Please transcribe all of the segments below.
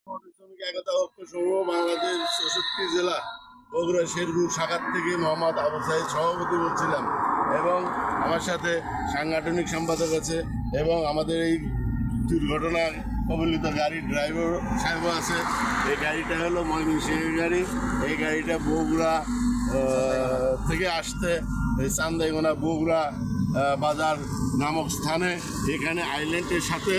শ্রমিক একতা ঐক্য সমূহ বাংলাদেশ ৬৪ জেলা বগুড়া শেরপুর শাখার থেকে মোহাম্মদ আবু সাইদ সভাপতি বলছিলাম, এবং আমার সাথে সাংগঠনিক সম্পাদক আছে এবং আমাদের এই দুর্ঘটনা কবলিত গাড়ির ড্রাইভার সাহেবও আছে। এই গাড়িটা হলো ময়মনসিংহের গাড়ি। এই গাড়িটা বগুড়া থেকে আসতে এই চান্দাইগোনা বগুড়া বাজার নামক স্থানে এখানে আইল্যান্ডের সাথে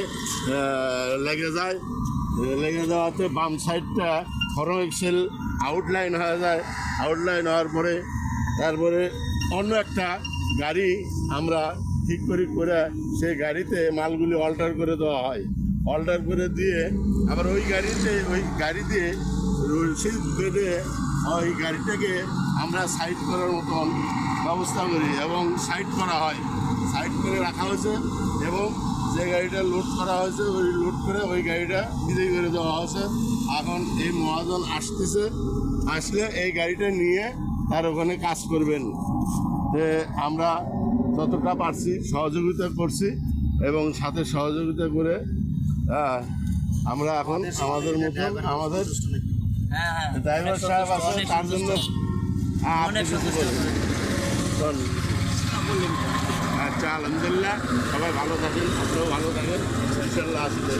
লেগে যাওয়াতে বাম সাইডটা ফরম এক্সেল আউটলাইন হয়ে যায়। আউটলাইন হওয়ার পরে তারপরে অন্য একটা গাড়ি আমরা ঠিক করে সেই গাড়িতে মালগুলি অল্টার করে দেওয়া হয়। অল্টার করে দিয়ে আবার ওই গাড়ি দিয়ে রশিদ বেঁধে ওই গাড়িটাকে আমরা সাইড করার মতন ব্যবস্থা করি এবং সাইড করা হয়। সাইড করে রাখা হয়েছে এবং যে গাড়িটা লোড করা হয়েছে ওই লোড করে ওই গাড়িটা বিদায় করে দেওয়া হয়েছে। এখন এই মহাজন আসলে এই গাড়িটা নিয়ে তার ওখানে কাজ করবেন। আমরা যতটা পারছি সহযোগিতা করছি এবং সাথে সহযোগিতা করে আমরা এখন আমাদের মতন আমাদের ড্রাইভার সাহেব আছে তার জন্য আচ্ছা, আলহামদুলিল্লাহ সবাই ভালো থাকেন, আপনারাও ভালো থাকেন, ইনশাল্লাহ আসলে